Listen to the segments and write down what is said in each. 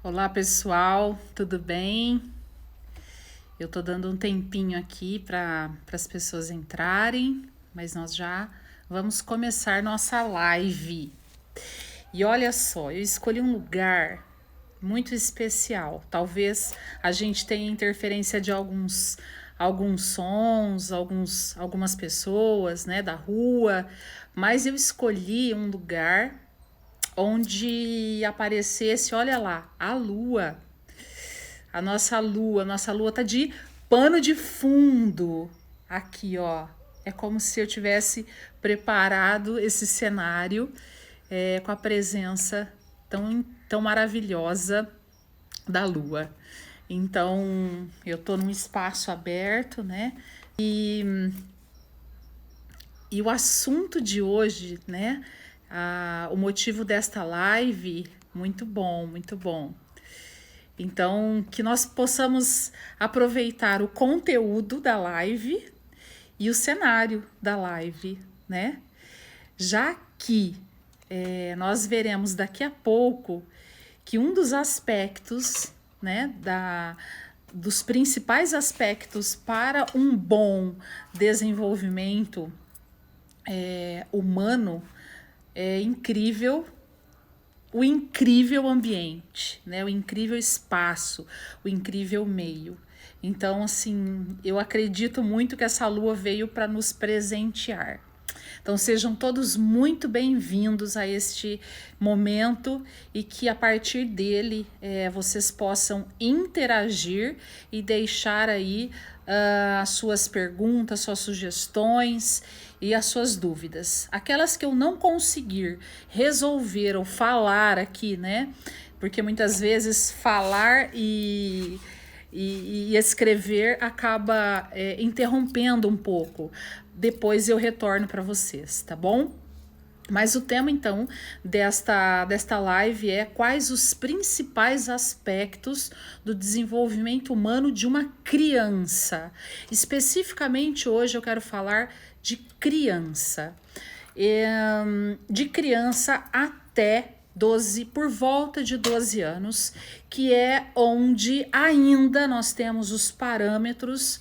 Olá pessoal, tudo bem? Eu tô dando um tempinho aqui para as pessoas entrarem, mas nós já vamos começar nossa live. E olha só, eu escolhi um lugar muito especial. Talvez a gente tenha interferência de alguns sons, algumas pessoas, né, da rua, mas eu escolhi um lugar onde aparecesse, olha lá, a lua. A nossa lua tá de pano de fundo. Aqui, ó. É como se eu tivesse preparado esse cenário com a presença tão maravilhosa da lua. Então, eu tô num espaço aberto, né? E o assunto de hoje, né? O motivo desta live, muito bom, muito bom. Então, que nós possamos aproveitar o conteúdo da live e o cenário da live, né? Já que nós veremos daqui a pouco que um dos aspectos, né, dos principais aspectos para um bom desenvolvimento humano é incrível o incrível ambiente, né? O incrível espaço, o incrível meio. Então, assim, eu acredito muito que essa lua veio para nos presentear. Então, sejam todos muito bem-vindos a este momento e que a partir dele vocês possam interagir e deixar aí as suas perguntas, suas sugestões e as suas dúvidas. Aquelas que eu não conseguir resolver ou falar aqui, né? Porque muitas vezes falar e escrever acaba interrompendo um pouco. Depois eu retorno para vocês, tá bom? Mas o tema, então, desta live é quais os principais aspectos do desenvolvimento humano de uma criança. Especificamente, hoje eu quero falar de criança. De criança até 12, por volta de 12 anos, que é onde ainda nós temos os parâmetros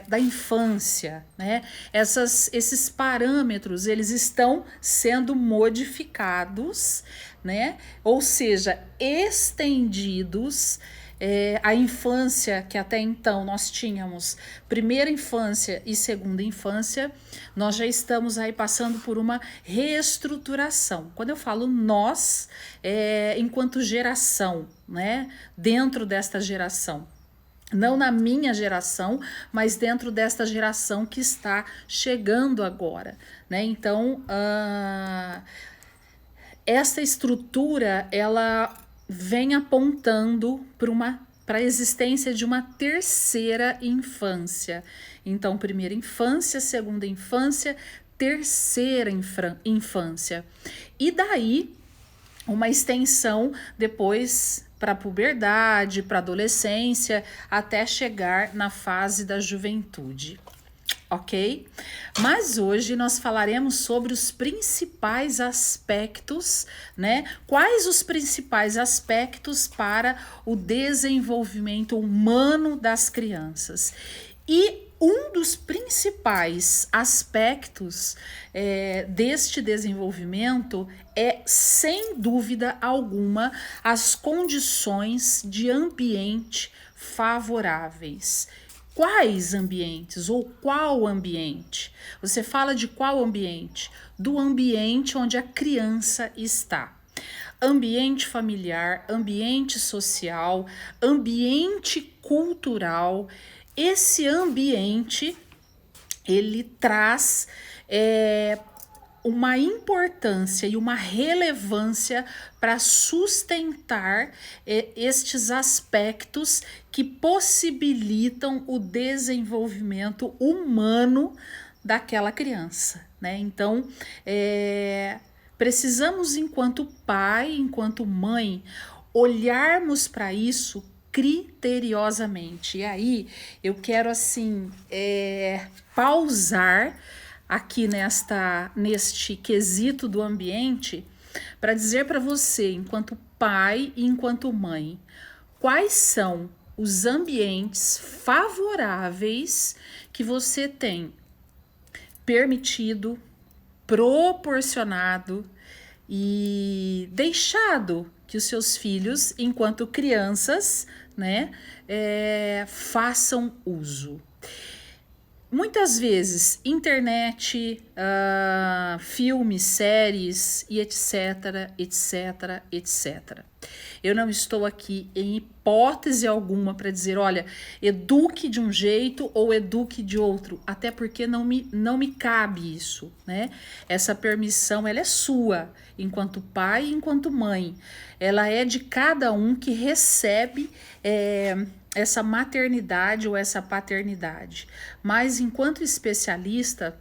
da infância, né? Esses parâmetros, eles estão sendo modificados, né? Ou seja, estendidos. A infância que até então nós tínhamos primeira infância e segunda infância, nós já estamos aí passando por uma reestruturação. Quando eu falo nós, enquanto geração, né? Dentro desta geração. Não na minha geração, mas dentro desta geração que está chegando agora, né? Então, essa estrutura, ela vem apontando para a existência de uma terceira infância. Então, primeira infância, segunda infância, terceira infância. E daí, uma extensão depois para a puberdade, para a adolescência, até chegar na fase da juventude. Ok? Mas hoje nós falaremos sobre os principais aspectos, né? Quais os principais aspectos para o desenvolvimento humano das crianças. E um dos principais aspectos deste desenvolvimento é, sem dúvida alguma, as condições de ambiente favoráveis. Quais ambientes ou qual ambiente? Você fala de qual ambiente? Do ambiente onde a criança está. Ambiente familiar, ambiente social, ambiente cultural. Esse ambiente, ele traz uma importância e uma relevância para sustentar estes aspectos que possibilitam o desenvolvimento humano daquela criança, né? Então, precisamos, enquanto pai, enquanto mãe, olharmos para isso criteriosamente. E aí, eu quero, assim, pausar aqui neste quesito do ambiente para dizer para você, enquanto pai e enquanto mãe, quais são os ambientes favoráveis que você tem permitido, proporcionado e deixado que os seus filhos, enquanto crianças, né, façam uso. Muitas vezes, internet, filmes, séries e etc, etc, etc. Eu não estou aqui em hipótese alguma para dizer, olha, eduque de um jeito ou eduque de outro, até porque não me cabe isso, né? Essa permissão, ela é sua, enquanto pai e enquanto mãe. Ela é de cada um que recebe essa maternidade ou essa paternidade. Mas, enquanto especialista,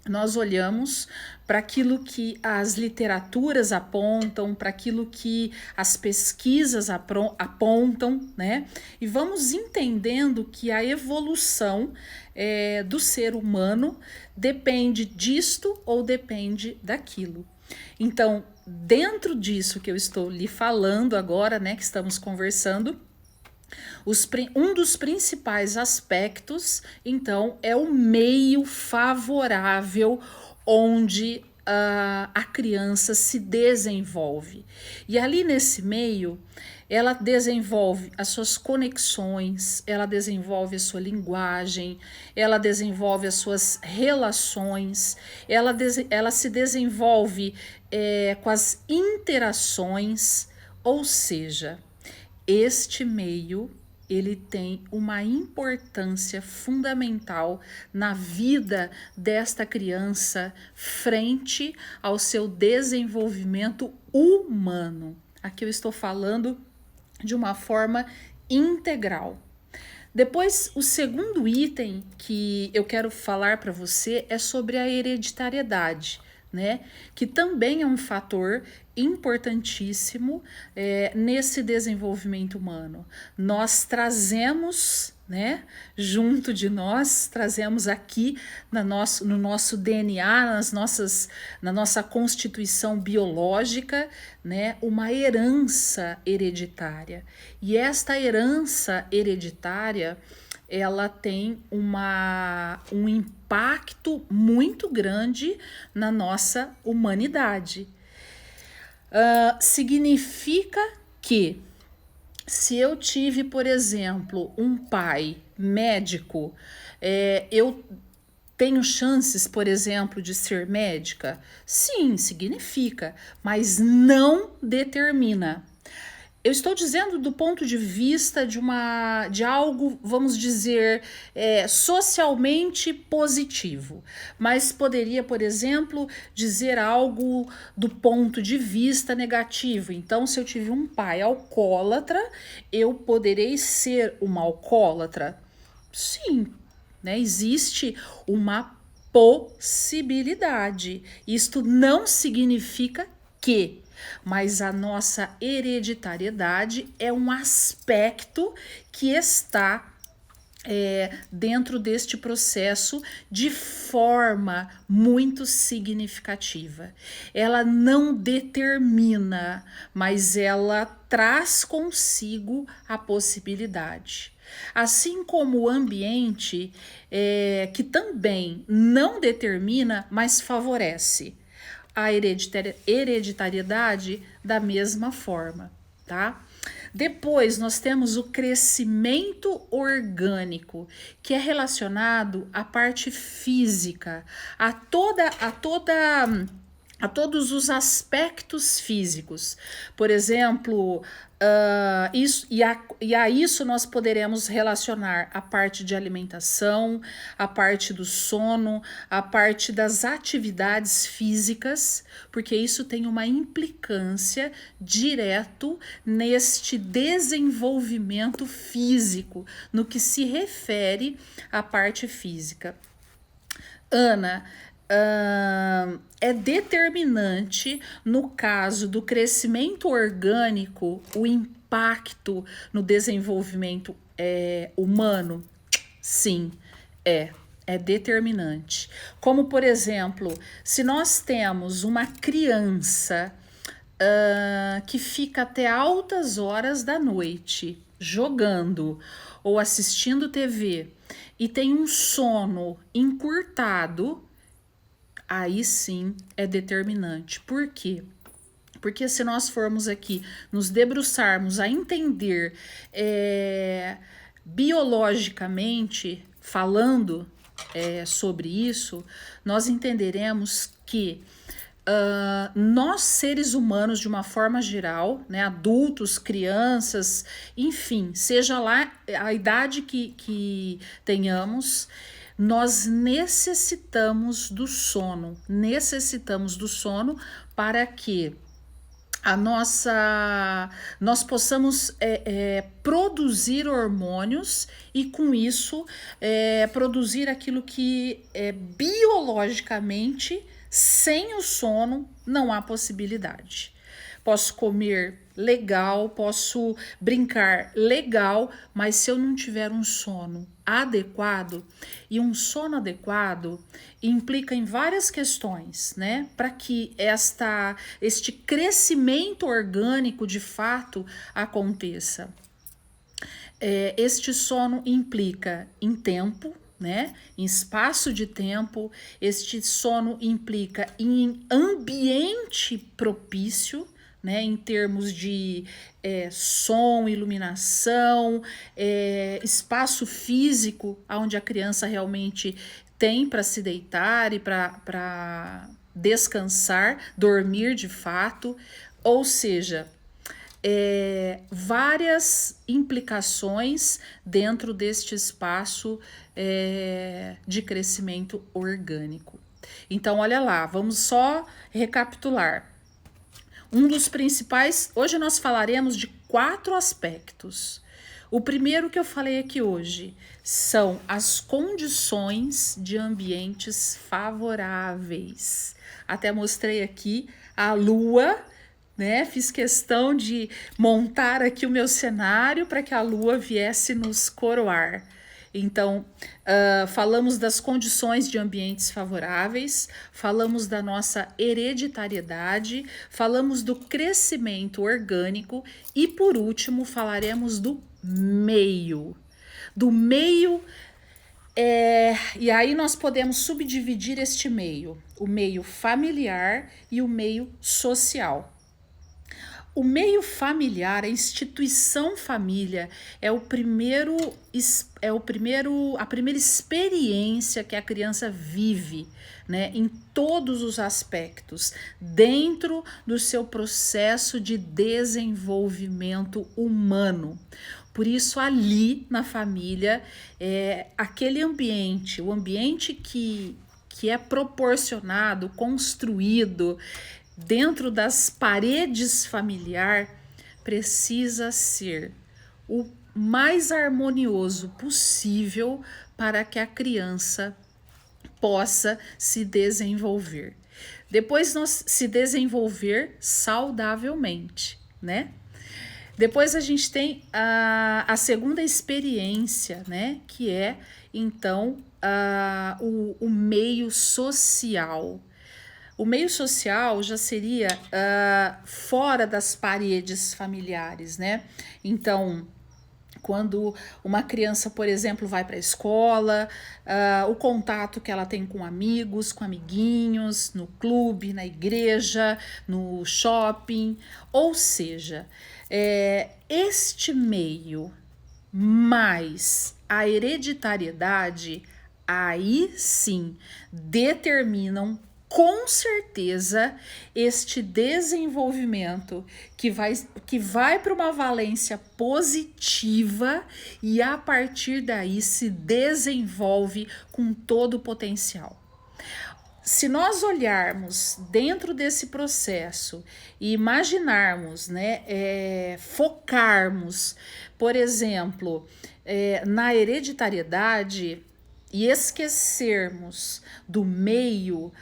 nós olhamos para aquilo que as literaturas apontam, para aquilo que as pesquisas apontam, né? E vamos entendendo que a evolução do ser humano depende disto ou depende daquilo. Então, dentro disso que eu estou lhe falando agora, né, que estamos conversando, um dos principais aspectos, então, é o meio favorável onde a criança se desenvolve. E ali nesse meio, ela desenvolve as suas conexões, ela desenvolve a sua linguagem, ela desenvolve as suas relações, ela se desenvolve com as interações, ou seja, este meio ele tem uma importância fundamental na vida desta criança frente ao seu desenvolvimento humano. Aqui eu estou falando de uma forma integral. Depois, o segundo item que eu quero falar para você é sobre a hereditariedade, né? Que também é um fator importantíssimo nesse desenvolvimento humano. Nós trazemos, né, junto de nós, trazemos aqui no nosso DNA, na nossa constituição biológica, né, uma herança hereditária. E esta herança hereditária, ela tem um impacto muito grande na nossa humanidade. Significa que se eu tive, por exemplo, um pai médico, eu tenho chances, por exemplo, de ser médica? Sim, significa, mas não determina. Eu estou dizendo do ponto de vista de algo, vamos dizer, socialmente positivo, mas poderia, por exemplo, dizer algo do ponto de vista negativo. Então, se eu tive um pai alcoólatra, eu poderei ser uma alcoólatra? Sim, né? Existe uma possibilidade. Isto não significa que, mas a nossa hereditariedade é um aspecto que está dentro deste processo de forma muito significativa. Ela não determina, mas ela traz consigo a possibilidade. Assim como o ambiente, que também não determina, mas favorece a hereditariedade da mesma forma, tá? Depois nós temos o crescimento orgânico, que é relacionado à parte física, a todos os aspectos físicos. Por exemplo, a isso nós poderemos relacionar a parte de alimentação, a parte do sono, a parte das atividades físicas, porque isso tem uma implicância direto neste desenvolvimento físico, no que se refere à parte física. Ana, é determinante no caso do crescimento orgânico o impacto no desenvolvimento humano? Sim, é determinante. Como, por exemplo, se nós temos uma criança que fica até altas horas da noite jogando ou assistindo TV e tem um sono encurtado, aí sim é determinante. Por quê? Porque se nós formos aqui nos debruçarmos a entender biologicamente falando sobre isso, nós entenderemos que nós seres humanos de uma forma geral, né, adultos, crianças, enfim, seja lá a idade que tenhamos, nós necessitamos do sono para que nós possamos produzir hormônios e com isso produzir aquilo que biologicamente sem o sono não há possibilidade. Posso comer legal, posso brincar legal, mas se eu não tiver um sono adequado, e um sono adequado implica em várias questões, né? Para que este crescimento orgânico de fato aconteça. Este sono implica em tempo, né? Em espaço de tempo, este sono implica em ambiente propício, né, em termos de som, iluminação, espaço físico, onde a criança realmente tem para se deitar e para descansar, dormir de fato, ou seja, várias implicações dentro deste espaço de crescimento orgânico. Então, olha lá, vamos só recapitular. Um dos principais, hoje nós falaremos de 4 aspectos. O primeiro que eu falei aqui hoje são as condições de ambientes favoráveis. Até mostrei aqui a lua, né? Fiz questão de montar aqui o meu cenário para que a lua viesse nos coroar. Então, falamos das condições de ambientes favoráveis, falamos da nossa hereditariedade, falamos do crescimento orgânico e, por último, falaremos do meio. Do meio, e aí nós podemos subdividir este meio, o meio familiar e o meio social. O meio familiar, a instituição família, a primeira experiência que a criança vive, né, em todos os aspectos, dentro do seu processo de desenvolvimento humano. Por isso, ali na família, aquele ambiente, o ambiente que é proporcionado, construído, dentro das paredes familiar, precisa ser o mais harmonioso possível para que a criança possa se desenvolver. Depois nós se desenvolver saudavelmente, né? Depois a gente tem a segunda experiência, né? Que é, então, o meio social. O meio social já seria fora das paredes familiares, né? Então, quando uma criança, por exemplo, vai para a escola, o contato que ela tem com amigos, com amiguinhos, no clube, na igreja, no shopping, ou seja, este meio mais a hereditariedade, aí sim determinam com certeza este desenvolvimento que vai para uma valência positiva e a partir daí se desenvolve com todo o potencial. Se nós olharmos dentro desse processo e imaginarmos, né, focarmos, por exemplo, na hereditariedade e esquecermos do meio,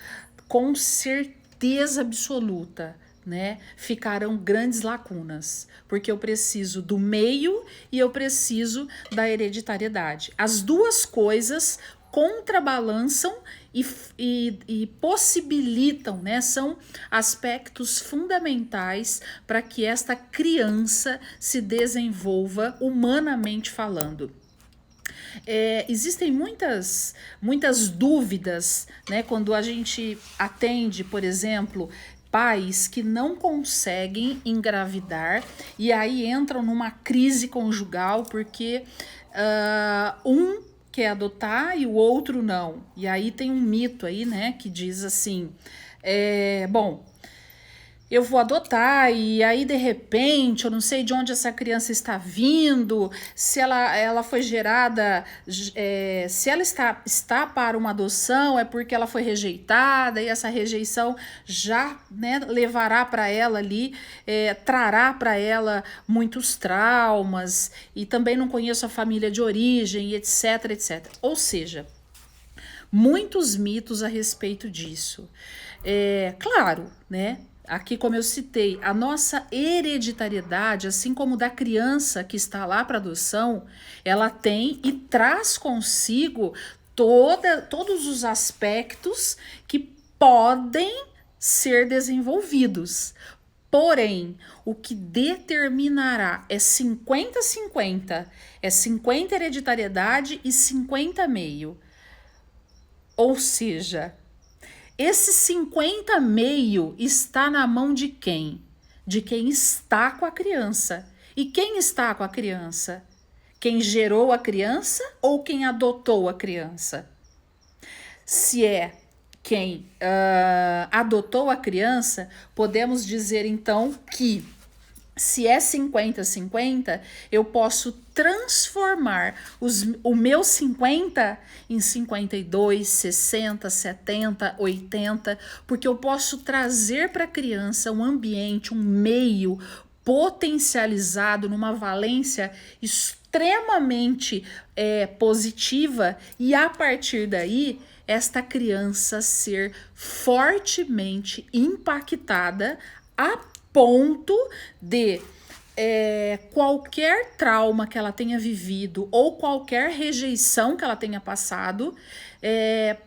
com certeza absoluta, né, ficarão grandes lacunas, porque eu preciso do meio e eu preciso da hereditariedade. As duas coisas contrabalançam e possibilitam, né? São aspectos fundamentais para que esta criança se desenvolva humanamente falando. Existem muitas dúvidas, né, quando a gente atende, por exemplo, pais que não conseguem engravidar e aí entram numa crise conjugal porque um quer adotar e o outro não. E aí tem um mito aí, né, que diz assim, bom, eu vou adotar e aí de repente eu não sei de onde essa criança está vindo, se ela foi gerada, se ela está para uma adoção é porque ela foi rejeitada e essa rejeição já, né, levará para ela ali, trará para ela muitos traumas e também não conheço a família de origem, etc, etc. Ou seja, muitos mitos a respeito disso. Claro, né? Aqui, como eu citei, a nossa hereditariedade, assim como da criança que está lá para adoção, ela tem e traz consigo todos os aspectos que podem ser desenvolvidos. Porém, o que determinará é 50-50, é 50 hereditariedade e 50 meio. Ou seja, esse 50 meio está na mão de quem? De quem está com a criança. E quem está com a criança? Quem gerou a criança ou quem adotou a criança? Se é quem adotou a criança, podemos dizer então que se é 50-50, eu posso transformar o meu 50 em 52, 60, 70, 80, porque eu posso trazer para a criança um ambiente, um meio potencializado numa valência extremamente positiva e a partir daí esta criança ser fortemente impactada a ponto de qualquer trauma que ela tenha vivido ou qualquer rejeição que ela tenha passado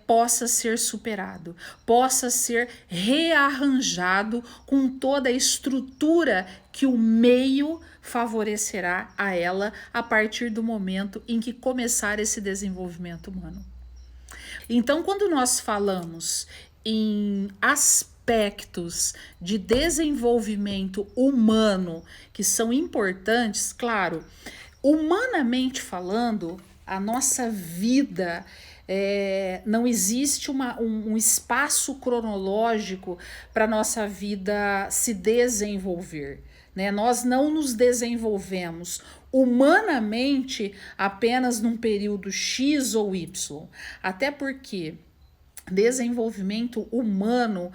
possa ser superado, possa ser rearranjado com toda a estrutura que o meio favorecerá a ela a partir do momento em que começar esse desenvolvimento humano. Então, quando nós falamos em aspectos de desenvolvimento humano que são importantes, claro, humanamente falando, a nossa vida não existe um espaço cronológico para a nossa vida se desenvolver. Né? Nós não nos desenvolvemos humanamente apenas num período X ou Y, até porque desenvolvimento humano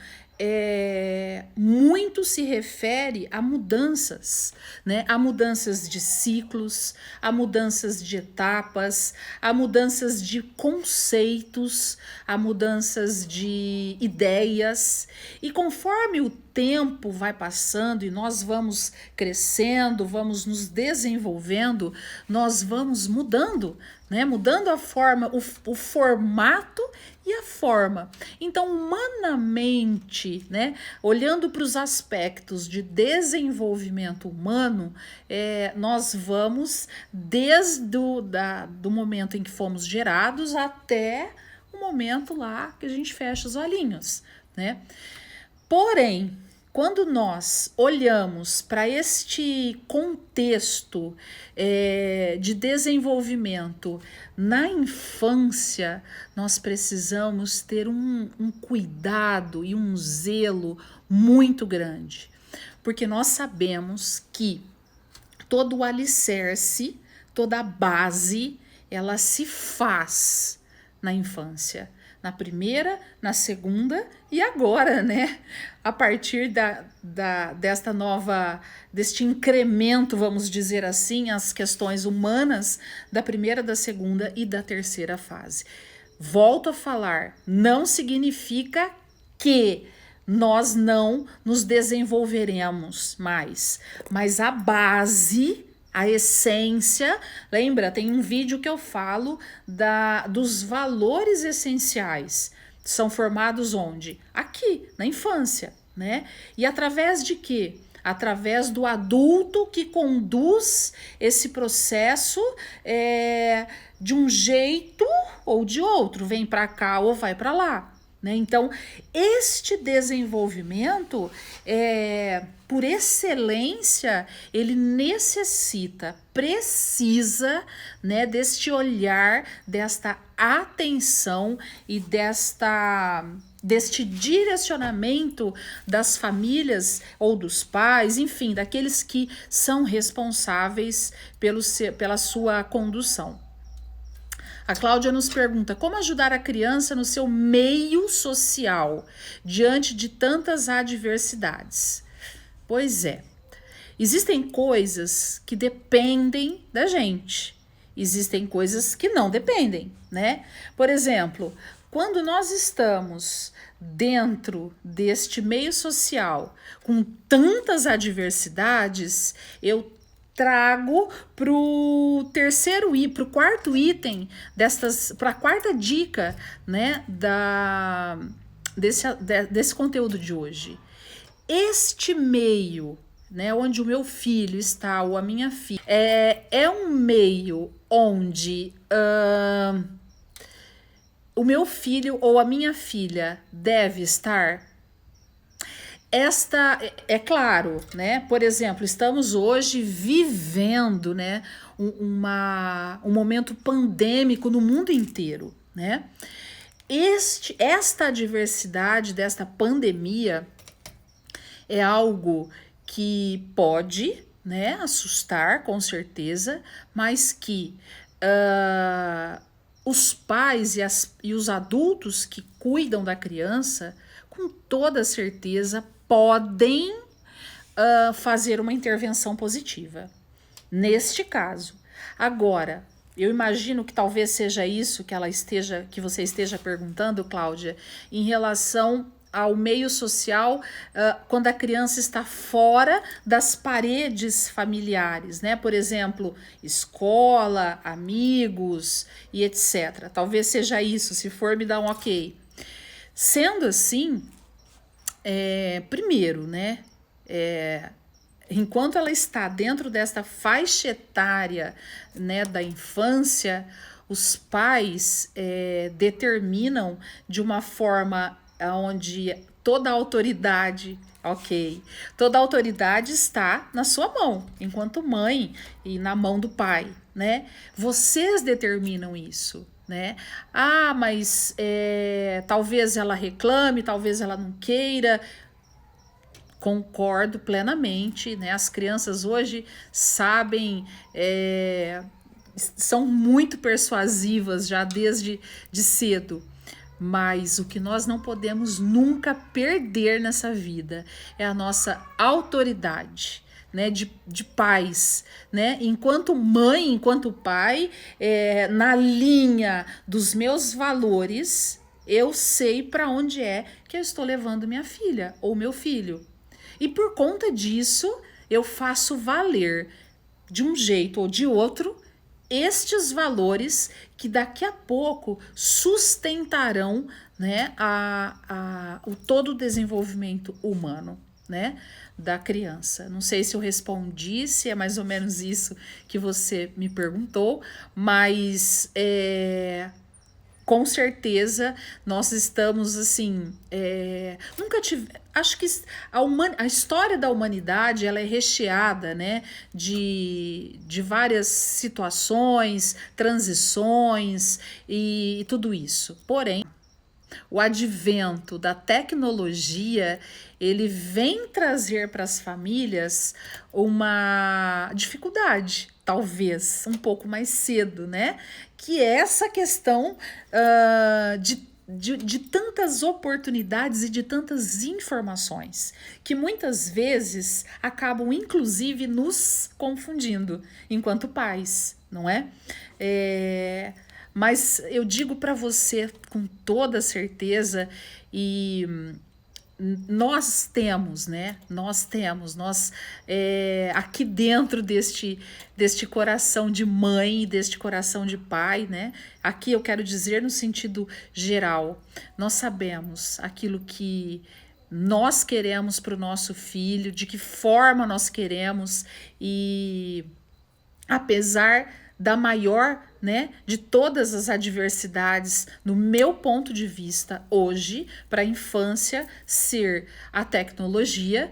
muito se refere a mudanças, né? A mudanças de ciclos, a mudanças de etapas, a mudanças de conceitos, a mudanças de ideias. E conforme o tempo vai passando e nós vamos crescendo, vamos nos desenvolvendo, nós vamos mudando, né? Mudando a forma, o formato e a forma. Então, humanamente, né, olhando para os aspectos de desenvolvimento humano, nós vamos desde do momento em que fomos gerados até o momento lá que a gente fecha os olhinhos, né? Porém, quando nós olhamos para este contexto de desenvolvimento na infância, nós precisamos ter um cuidado e um zelo muito grande, porque nós sabemos que todo o alicerce, toda a base, ela se faz na infância. Na primeira, na segunda e agora, né? A partir deste incremento, vamos dizer assim, as questões humanas da primeira, da segunda e da terceira fase. Volto a falar, não significa que nós não nos desenvolveremos mais, mas a base A essência, lembra, tem um vídeo que eu falo dos valores essenciais. São formados onde? Aqui, na infância, né? E através de quê? Através do adulto que conduz esse processo de um jeito ou de outro, vem para cá ou vai para lá. Né? Então, este desenvolvimento, por excelência, ele precisa, né, deste olhar, desta atenção e deste direcionamento das famílias ou dos pais, enfim, daqueles que são responsáveis pela sua condução. A Cláudia nos pergunta: como ajudar a criança no seu meio social diante de tantas adversidades? Pois é, existem coisas que dependem da gente, existem coisas que não dependem, né? Por exemplo, quando nós estamos dentro deste meio social com tantas adversidades, eu trago para o quarto item para a quarta dica, né, desse conteúdo de hoje. Este meio, né, onde o meu filho está ou a minha filha, é um meio onde o meu filho ou a minha filha deve estar. É claro, né? Por exemplo, estamos hoje vivendo, né, um momento pandêmico no mundo inteiro, né? Esta adversidade desta pandemia é algo que pode, né, assustar, com certeza, mas que os pais e os adultos que cuidam da criança, com toda certeza, podem fazer uma intervenção positiva, neste caso. Agora, eu imagino que talvez seja isso que você esteja perguntando, Cláudia, em relação ao meio social, quando a criança está fora das paredes familiares, né? Por exemplo, escola, amigos e etc. Talvez seja isso, se for, me dá um ok. Sendo assim, primeiro, né, enquanto ela está dentro desta faixa etária, né, da infância, os pais determinam de uma forma onde toda a autoridade, toda a autoridade está na sua mão, enquanto mãe, e na mão do pai, né? Vocês determinam isso. Né? Mas talvez ela reclame, talvez ela não queira. Concordo plenamente, né? As crianças hoje sabem, são muito persuasivas já desde cedo. Mas o que nós não podemos nunca perder nessa vida é a nossa autoridade, né, de pais, né? Enquanto mãe, enquanto pai, na linha dos meus valores, eu sei para onde é que eu estou levando minha filha ou meu filho. E por conta disso, eu faço valer de um jeito ou de outro estes valores que daqui a pouco sustentarão, né, o todo o desenvolvimento humano, né, da criança. Não sei se eu respondi, se é mais ou menos isso que você me perguntou, mas com certeza nós estamos assim, nunca tive, acho que a história da humanidade, ela é recheada, né, de várias situações, transições e tudo isso. Porém, o advento da tecnologia, ele vem trazer para as famílias uma dificuldade, talvez um pouco mais cedo, né? Que é essa questão de tantas oportunidades e de tantas informações, que muitas vezes acabam, inclusive, nos confundindo enquanto pais, não é? Mas eu digo para você com toda certeza, e nós temos, né? Nós aqui dentro deste coração de mãe, deste coração de pai, né? Aqui eu quero dizer no sentido geral, nós sabemos aquilo que nós queremos para o nosso filho, de que forma nós queremos, e apesar da maior, né, de todas as adversidades, no meu ponto de vista, hoje, para a infância ser a tecnologia,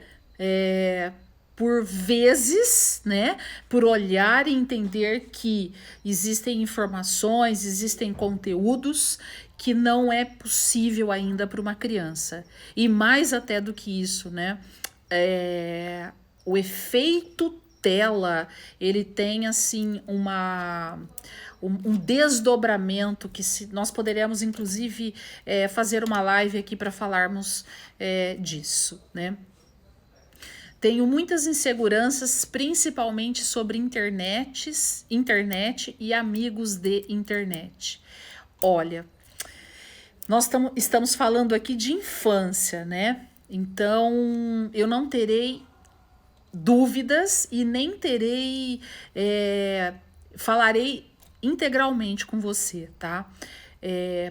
por vezes, né, por olhar e entender que existem informações, existem conteúdos que não é possível ainda para uma criança. E mais até do que isso, né, o efeito tela, ele tem assim um desdobramento que nós poderíamos inclusive fazer uma live aqui para falarmos disso, né? Tenho muitas inseguranças, principalmente sobre internet e amigos de internet. Olha, nós estamos falando aqui de infância, né? Então, eu não terei dúvidas e nem falarei integralmente com você, tá?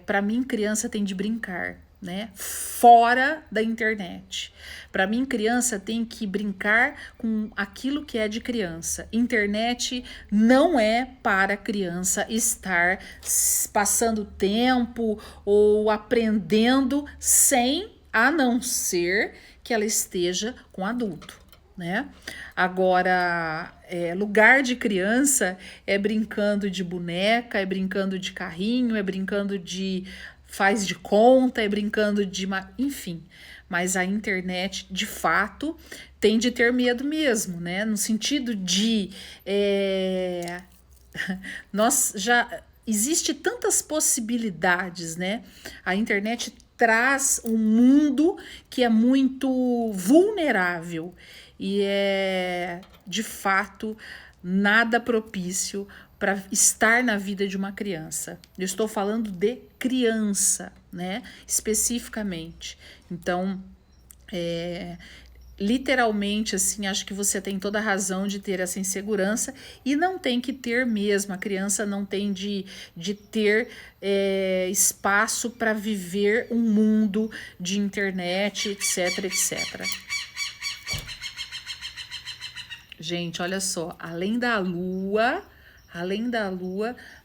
Para mim, criança tem de brincar, né? Fora da internet. Para mim, criança tem que brincar com aquilo que é de criança. Internet não é para criança estar passando tempo ou aprendendo a não ser que ela esteja com adulto, né? Agora, lugar de criança é brincando de boneca, é brincando de carrinho, é brincando de faz de conta, é brincando de... enfim, mas a internet, de fato, tem de ter medo mesmo, né? No sentido de... nós já... Existe tantas possibilidades, né? A internet traz um mundo que é muito vulnerável e é, de fato, nada propício para estar na vida de uma criança. Eu estou falando de criança, né? Especificamente. Então, literalmente, assim, acho que você tem toda a razão de ter essa insegurança e não tem que ter mesmo. A criança não tem de ter espaço para viver um mundo de internet, etc, etc. Gente, olha só, além da lua,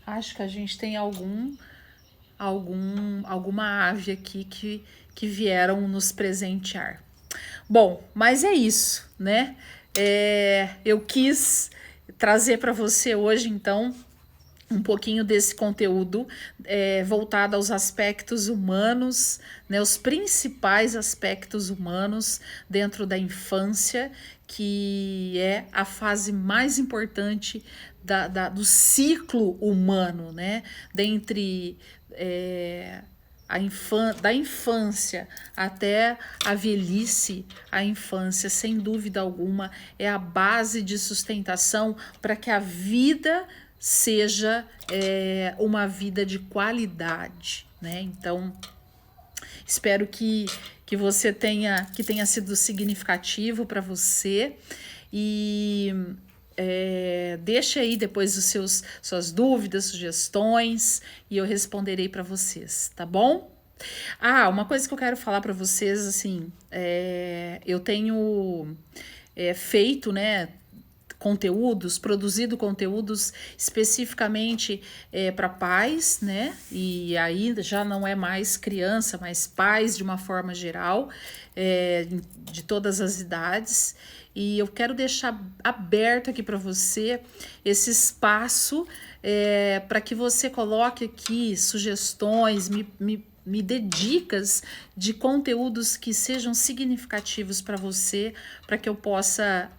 acho que a gente tem alguma ave aqui que vieram nos presentear. Bom, mas é isso, né? Eu quis trazer para você hoje, então, um pouquinho desse conteúdo voltado aos aspectos humanos, né, os principais aspectos humanos dentro da infância, que é a fase mais importante do ciclo humano, né? Dentre da infância até a velhice, a infância, sem dúvida alguma, é a base de sustentação para que a vida seja uma vida de qualidade, né? Então, espero que você tenha sido significativo para você e deixa aí depois suas dúvidas, sugestões e eu responderei para vocês, tá bom? Uma coisa que eu quero falar para vocês, assim, eu tenho feito, né, produzido conteúdos especificamente para pais, né? E aí já não é mais criança, mas pais de uma forma geral, de todas as idades. E eu quero deixar aberto aqui para você esse espaço para que você coloque aqui sugestões, me dê dicas de conteúdos que sejam significativos para você, para que eu possa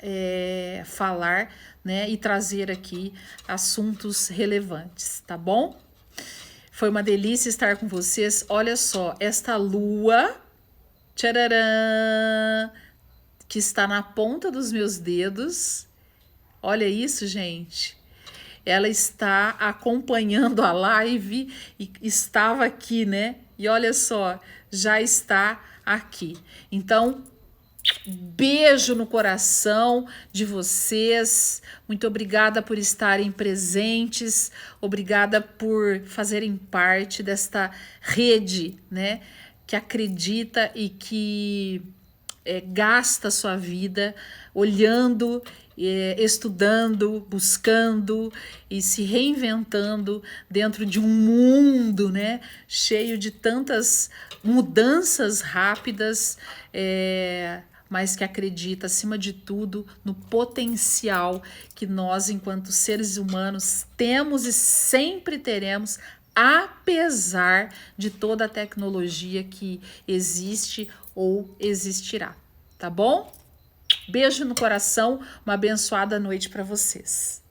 falar, né, e trazer aqui assuntos relevantes, tá bom? Foi uma delícia estar com vocês. Olha só, esta lua, tchararã, que está na ponta dos meus dedos. Olha isso, gente. Ela está acompanhando a live e estava aqui, né? E olha só, já está aqui. Então, beijo no coração de vocês. Muito obrigada por estarem presentes. Obrigada por fazerem parte desta rede, né? Que acredita e que gasta a sua vida olhando, estudando, buscando e se reinventando dentro de um mundo, né, cheio de tantas mudanças rápidas, mas que acredita, acima de tudo, no potencial que nós, enquanto seres humanos, temos e sempre teremos, apesar de toda a tecnologia que existe ou existirá, tá bom? Beijo no coração, uma abençoada noite para vocês.